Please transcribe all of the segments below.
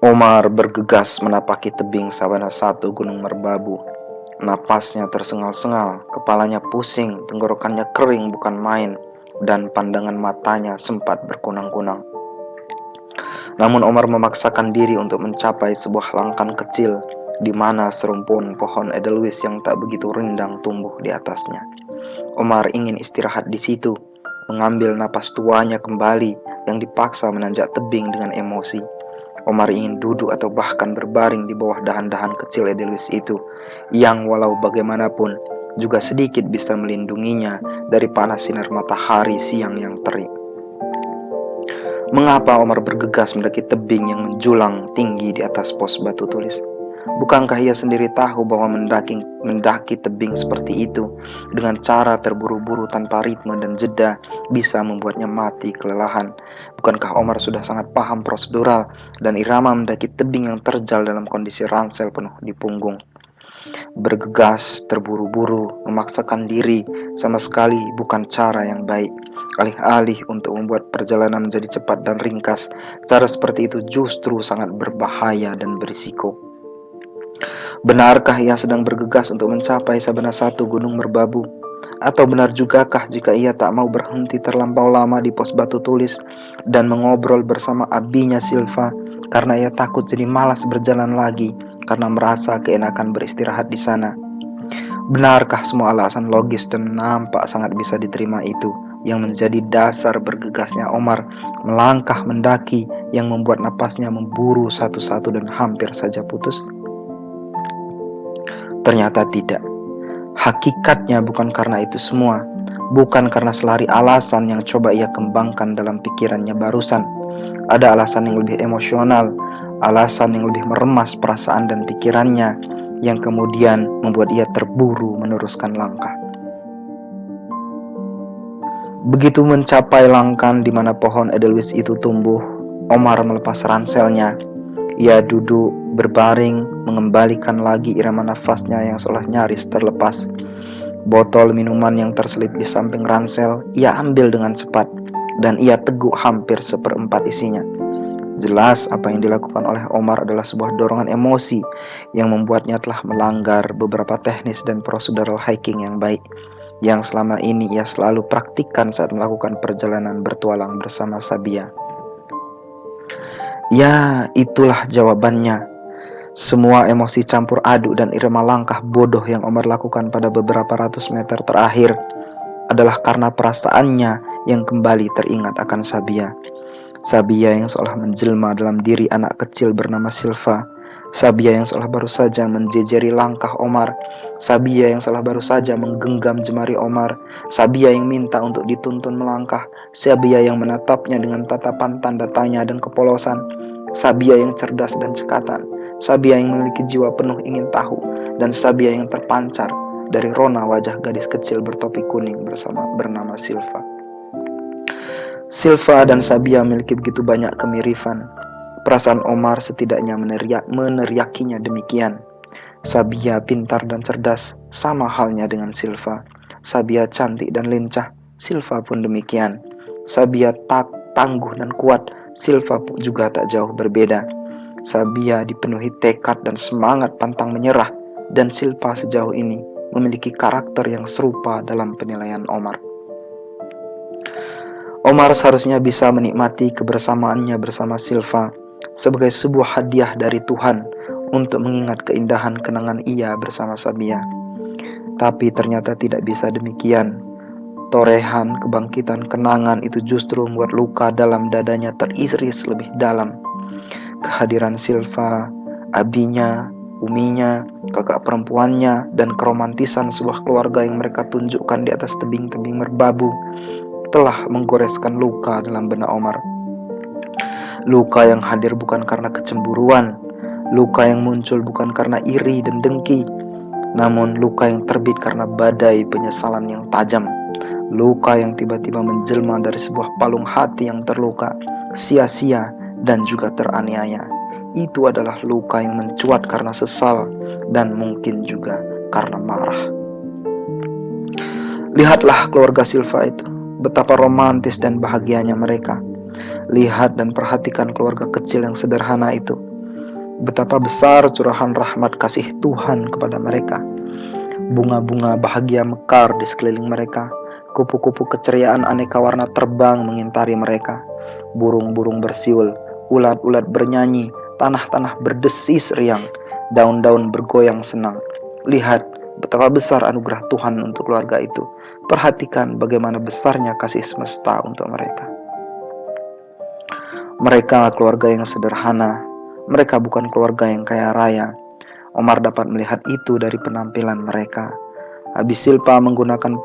Omar bergegas menapaki tebing sabana satu Gunung Merbabu. Napasnya tersengal-sengal, kepalanya pusing, tenggorokannya kering bukan main, dan pandangan matanya sempat berkunang-kunang. Namun Omar memaksakan diri untuk mencapai sebuah langkan kecil di mana serumpun pohon edelweiss yang tak begitu rindang tumbuh di atasnya. Omar ingin istirahat di situ, mengambil napas tuanya kembali yang dipaksa menanjak tebing dengan emosi. Omar ingin duduk atau bahkan berbaring di bawah dahan-dahan kecil edelweiss itu, yang walau bagaimanapun juga sedikit bisa melindunginya dari panas sinar matahari siang yang terik. Mengapa Omar bergegas mendaki tebing yang menjulang tinggi di atas pos batu tulis? Bukankah ia sendiri tahu bahwa mendaki tebing seperti itu dengan cara terburu-buru tanpa ritme dan jeda bisa membuatnya mati kelelahan? Bukankah Omar sudah sangat paham prosedural dan irama mendaki tebing yang terjal dalam kondisi ransel penuh di punggung? Bergegas, terburu-buru, memaksakan diri sama sekali bukan cara yang baik. Alih-alih untuk membuat perjalanan menjadi cepat dan ringkas, cara seperti itu justru sangat berbahaya dan berisiko. Benarkah ia sedang bergegas untuk mencapai sabana satu Gunung Merbabu? Atau benar jugakah jika ia tak mau berhenti terlampau lama di pos batu tulis dan mengobrol bersama abinya Silva karena ia takut jadi malas berjalan lagi karena merasa keenakan beristirahat di sana? Benarkah semua alasan logis dan nampak sangat bisa diterima itu yang menjadi dasar bergegasnya Omar melangkah mendaki yang membuat napasnya memburu satu-satu dan hampir saja putus? Ternyata tidak. Hakikatnya bukan karena itu semua, bukan karena selari alasan yang coba ia kembangkan dalam pikirannya barusan. Ada alasan yang lebih emosional, alasan yang lebih meremas perasaan dan pikirannya, yang kemudian membuat ia terburu meneruskan langkah. Begitu mencapai langkan di mana pohon edelweiss itu tumbuh, Omar melepas ranselnya. Ia duduk berbaring, mengembalikan lagi irama nafasnya yang seolah nyaris terlepas. Botol minuman yang terselip di samping ransel ia ambil dengan cepat, dan ia teguk hampir seperempat isinya. Jelas apa yang dilakukan oleh Omar adalah sebuah dorongan emosi yang membuatnya telah melanggar beberapa teknis dan prosedural hiking yang baik, yang selama ini ia selalu praktikkan saat melakukan perjalanan bertualang bersama Sabia. Ya, itulah jawabannya. Semua emosi campur aduk dan irama langkah bodoh yang Omar lakukan pada beberapa ratus meter terakhir adalah karena perasaannya yang kembali teringat akan Sabia. Sabia yang seolah menjelma dalam diri anak kecil bernama Silva. Sabia yang seolah baru saja menjejeri langkah Omar. Sabia yang seolah baru saja menggenggam jemari Omar. Sabia yang minta untuk dituntun melangkah. Sabia yang menatapnya dengan tatapan tanda tanya dan kepolosan. Sabia yang cerdas dan cekatan. Sabia yang memiliki jiwa penuh ingin tahu. Dan Sabia yang terpancar dari rona wajah gadis kecil bertopi kuning bernama Silva. Silva dan Sabia memiliki begitu banyak kemiripan. Perasaan Omar setidaknya meneriakinya demikian. Sabia pintar dan cerdas, sama halnya dengan Silva. Sabia cantik dan lincah, Silva pun demikian. Sabia tangguh dan kuat, Silva pun juga tak jauh berbeda. Sabia dipenuhi tekad dan semangat pantang menyerah, dan Silva sejauh ini memiliki karakter yang serupa dalam penilaian Omar. Omar seharusnya bisa menikmati kebersamaannya bersama Silva sebagai sebuah hadiah dari Tuhan untuk mengingat keindahan kenangan ia bersama Sabia. Tapi ternyata tidak bisa demikian. Torehan kebangkitan kenangan itu justru membuat luka dalam dadanya teriris lebih dalam. Kehadiran Silva, abinya, uminya, kakak perempuannya, dan keromantisan sebuah keluarga yang mereka tunjukkan di atas tebing-tebing Merbabu telah menggoreskan luka dalam benak Omar. Luka yang hadir bukan karena kecemburuan, luka yang muncul bukan karena iri dan dengki, namun luka yang terbit karena badai penyesalan yang tajam. Luka yang tiba-tiba menjelma dari sebuah palung hati yang terluka, sia-sia dan juga teraniaya. Itu adalah luka yang mencuat karena sesal dan mungkin juga karena marah. Lihatlah keluarga Silva itu, betapa romantis dan bahagianya mereka. Lihat dan perhatikan keluarga kecil yang sederhana itu. Betapa besar curahan rahmat kasih Tuhan kepada mereka. Bunga-bunga bahagia mekar di sekeliling mereka. Kupu-kupu keceriaan aneka warna terbang mengintari mereka. Burung-burung bersiul, ulat-ulat bernyanyi, tanah-tanah berdesis riang, daun-daun bergoyang senang. Lihat betapa besar anugerah Tuhan untuk keluarga itu. Perhatikan bagaimana besarnya kasih semesta untuk mereka. Mereka keluarga yang sederhana. Mereka bukan keluarga yang kaya raya. Omar dapat melihat itu dari penampilan mereka. Abi Silpa menggunakan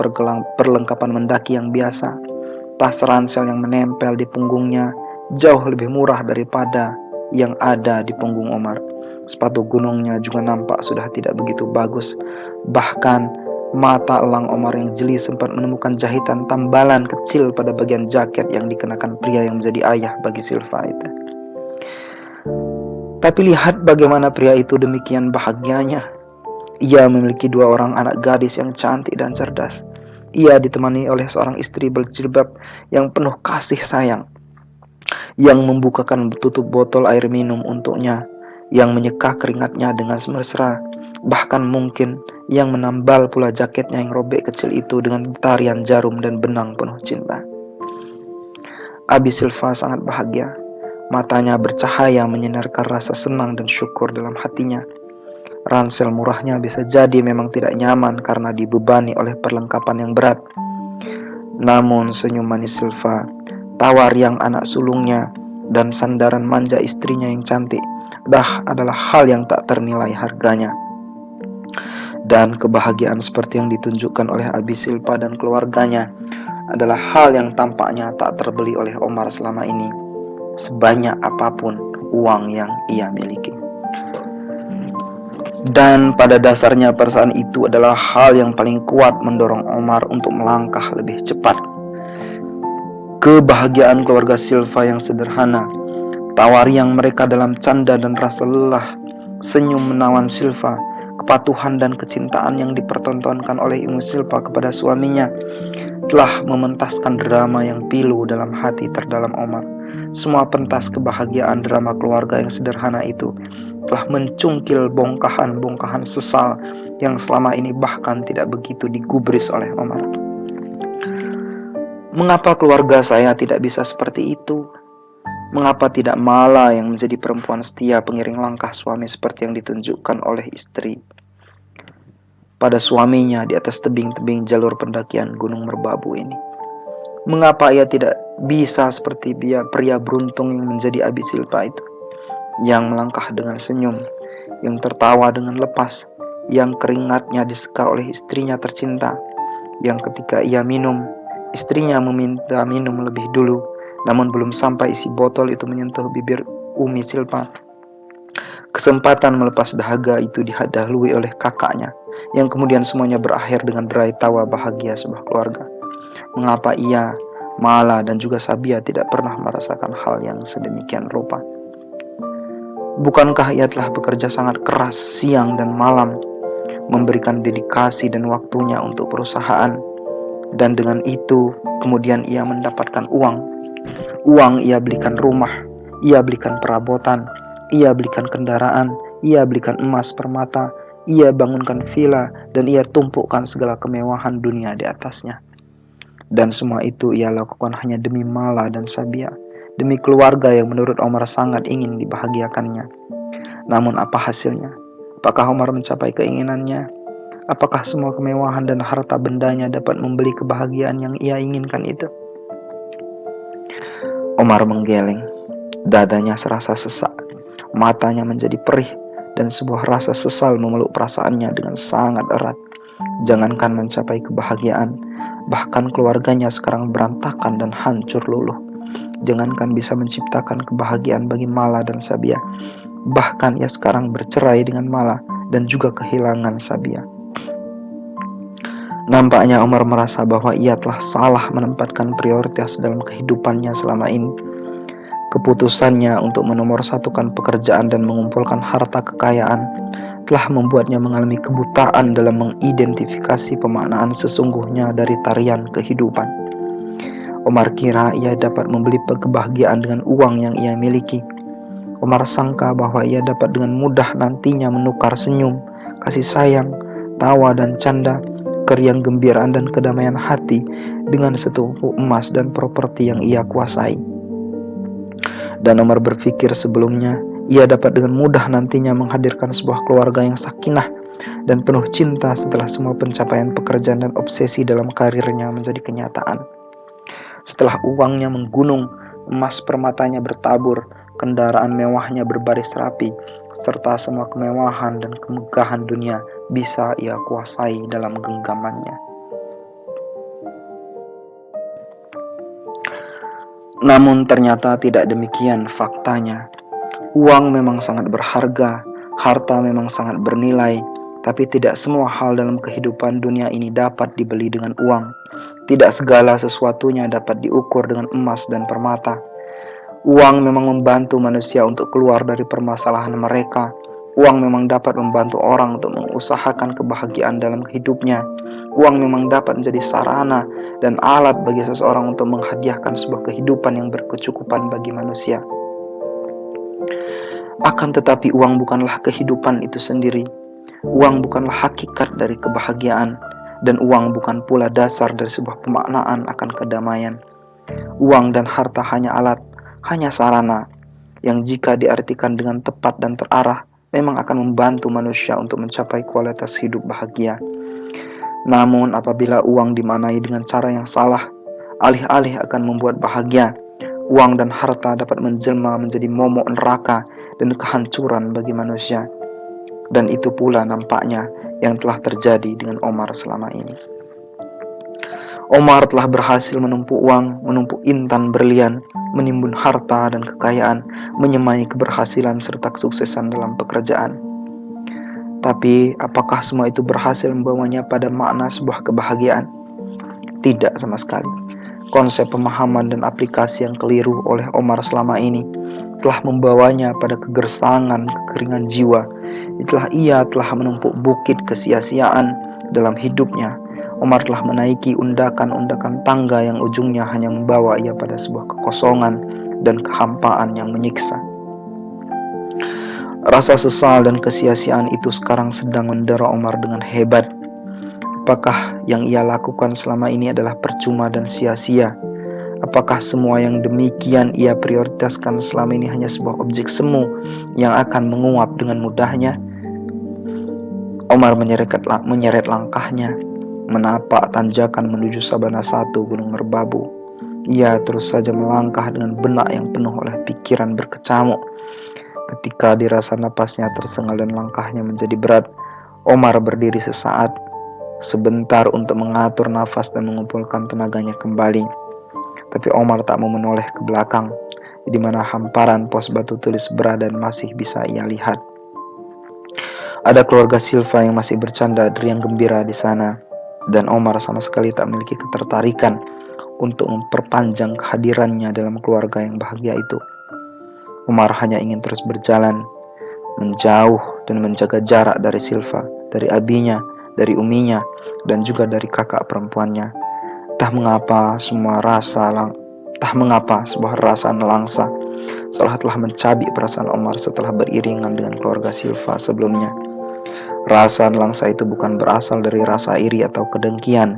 perlengkapan mendaki yang biasa. Tas ransel yang menempel di punggungnya jauh lebih murah daripada yang ada di punggung Omar. Sepatu gunungnya juga nampak sudah tidak begitu bagus. Bahkan mata elang Omar yang jeli sempat menemukan jahitan tambalan kecil pada bagian jaket yang dikenakan pria yang menjadi ayah bagi Silva itu. Tapi lihat bagaimana pria itu demikian bahagianya. Ia memiliki 2 orang anak gadis yang cantik dan cerdas. Ia ditemani oleh seorang istri berjilbab yang penuh kasih sayang, yang membukakan tutup botol air minum untuknya, yang menyeka keringatnya dengan mesra, bahkan mungkin yang menambal pula jaketnya yang robek kecil itu dengan tarian jarum dan benang penuh cinta. Abi Silva sangat bahagia. Matanya bercahaya menyinarkan rasa senang dan syukur dalam hatinya. Ransel murahnya bisa jadi memang tidak nyaman karena dibebani oleh perlengkapan yang berat. Namun senyum manis Silva, tawa riang anak sulungnya, dan sandaran manja istrinya yang cantik adalah hal yang tak ternilai harganya. Dan kebahagiaan seperti yang ditunjukkan oleh Abi Silpa dan keluarganya adalah hal yang tampaknya tak terbeli oleh Omar selama ini, sebanyak apapun uang yang ia miliki. Dan pada dasarnya perasaan itu adalah hal yang paling kuat mendorong Omar untuk melangkah lebih cepat. Kebahagiaan keluarga Silva yang sederhana, tawa riang mereka dalam canda dan rasa lelah, senyum menawan Silva, kepatuhan dan kecintaan yang dipertontonkan oleh Ibu Silva kepada suaminya telah mementaskan drama yang pilu dalam hati terdalam Omar. Semua pentas kebahagiaan drama keluarga yang sederhana itu telah mencungkil bongkahan-bongkahan sesal yang selama ini bahkan tidak begitu digubris oleh Omar. Mengapa keluarga saya tidak bisa seperti itu? Mengapa tidak Mala yang menjadi perempuan setia pengiring langkah suami seperti yang ditunjukkan oleh istri pada suaminya di atas tebing-tebing jalur pendakian Gunung Merbabu ini? Mengapa ia tidak bisa seperti pria beruntung yang menjadi Abi Silpa itu, yang melangkah dengan senyum, yang tertawa dengan lepas, yang keringatnya diseka oleh istrinya tercinta, yang ketika ia minum, istrinya meminta minum lebih dulu, namun belum sampai isi botol itu menyentuh bibir Umi Silpa, kesempatan melepas dahaga itu didahului oleh kakaknya, yang kemudian semuanya berakhir dengan derai tawa bahagia sebuah keluarga. Mengapa ia, Mala dan juga Sabia tidak pernah merasakan hal yang sedemikian rupa? Bukankah ia telah bekerja sangat keras siang dan malam, memberikan dedikasi dan waktunya untuk perusahaan, dan dengan itu kemudian ia mendapatkan uang. Uang ia belikan rumah, ia belikan perabotan, ia belikan kendaraan, ia belikan emas permata, ia bangunkan villa, dan ia tumpukkan segala kemewahan dunia di atasnya. Dan semua itu ia lakukan hanya demi Mala dan Sabia, demi keluarga yang menurut Omar sangat ingin dibahagiakannya. Namun apa hasilnya? Apakah Omar mencapai keinginannya? Apakah semua kemewahan dan harta bendanya dapat membeli kebahagiaan yang ia inginkan itu? Omar menggeleng, dadanya serasa sesak, matanya menjadi perih, dan sebuah rasa sesal memeluk perasaannya dengan sangat erat. Jangankan mencapai kebahagiaan, bahkan keluarganya sekarang berantakan dan hancur luluh. Jangankan bisa menciptakan kebahagiaan bagi Mala dan Sabia, bahkan ia sekarang bercerai dengan Mala dan juga kehilangan Sabia. Nampaknya Omar merasa bahwa ia telah salah menempatkan prioritas dalam kehidupannya selama ini. Keputusannya untuk menomorsatukan pekerjaan dan mengumpulkan harta kekayaan telah membuatnya mengalami kebutaan dalam mengidentifikasi pemaknaan sesungguhnya dari tarian kehidupan. Omar kira ia dapat membeli kebahagiaan dengan uang yang ia miliki. Omar sangka bahwa ia dapat dengan mudah nantinya menukar senyum, kasih sayang, tawa dan canda, keriang-gembiraan dan kedamaian hati dengan setumpuk emas dan properti yang ia kuasai. Dan Omar berpikir sebelumnya, ia dapat dengan mudah nantinya menghadirkan sebuah keluarga yang sakinah dan penuh cinta setelah semua pencapaian pekerjaan dan obsesi dalam karirnya menjadi kenyataan. Setelah uangnya menggunung, emas permatanya bertabur, kendaraan mewahnya berbaris rapi, serta semua kemewahan dan kemegahan dunia bisa ia kuasai dalam genggamannya. Namun ternyata tidak demikian faktanya. Uang memang sangat berharga, harta memang sangat bernilai, tapi tidak semua hal dalam kehidupan dunia ini dapat dibeli dengan uang. Tidak segala sesuatunya dapat diukur dengan emas dan permata. Uang memang membantu manusia untuk keluar dari permasalahan mereka. Uang memang dapat membantu orang untuk mengusahakan kebahagiaan dalam hidupnya. Uang memang dapat menjadi sarana dan alat bagi seseorang untuk menghadiahkan sebuah kehidupan yang berkecukupan bagi manusia. Akan tetapi uang bukanlah kehidupan itu sendiri. Uang bukanlah hakikat dari kebahagiaan, dan uang bukan pula dasar dari sebuah pemaknaan akan kedamaian. Uang dan harta hanya alat, hanya sarana, yang jika diartikan dengan tepat dan terarah, memang akan membantu manusia untuk mencapai kualitas hidup bahagia. Namun apabila uang dimaknai dengan cara yang salah, alih-alih akan membuat bahagia, uang dan harta dapat menjelma menjadi momok neraka dan kehancuran bagi manusia. Dan itu pula nampaknya yang telah terjadi dengan Omar selama ini. Omar telah berhasil menumpuk uang, menumpuk intan berlian, menimbun harta dan kekayaan, menyemai keberhasilan serta kesuksesan dalam pekerjaan. Tapi apakah semua itu berhasil membawanya pada makna sebuah kebahagiaan? Tidak sama sekali. Konsep pemahaman dan aplikasi yang keliru oleh Omar selama ini telah membawanya pada kegersangan, kekeringan jiwa. Itulah ia telah menumpuk bukit kesia-siaan dalam hidupnya. Omar telah menaiki undakan-undakan tangga yang ujungnya hanya membawa ia pada sebuah kekosongan dan kehampaan yang menyiksa. Rasa sesal dan kesia-siaan itu sekarang sedang mendera Omar dengan hebat. Apakah yang ia lakukan selama ini adalah percuma dan sia-sia? Apakah semua yang demikian ia prioritaskan selama ini hanya sebuah objek semu yang akan menguap dengan mudahnya? Omar menyeret langkahnya, menapak tanjakan menuju Sabana 1 Gunung Merbabu. Ia terus saja melangkah dengan benak yang penuh oleh pikiran berkecamuk. Ketika dirasa napasnya tersengal dan langkahnya menjadi berat, Omar berdiri sebentar untuk mengatur nafas dan mengumpulkan tenaganya kembali. Tapi Omar tak mau menoleh ke belakang, di mana hamparan pos batu tulis berada dan masih bisa ia lihat. Ada keluarga Silva yang masih bercanda riang gembira di sana, dan Omar sama sekali tak memiliki ketertarikan untuk memperpanjang kehadirannya dalam keluarga yang bahagia itu. Omar hanya ingin terus berjalan, menjauh dan menjaga jarak dari Silva, dari abinya, dari uminya, dan juga dari kakak perempuannya. Entah mengapa sebuah rasa nelangsa seolah telah mencabik perasaan Omar setelah beriringan dengan keluarga Silva sebelumnya. Rasa nelangsa itu bukan berasal dari rasa iri atau kedengkian,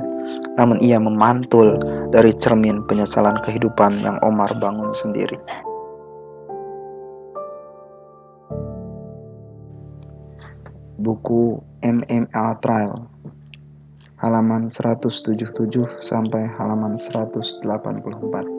namun ia memantul dari cermin penyesalan kehidupan yang Omar bangun sendiri. Buku MMA Trial, halaman 177 sampai halaman 184.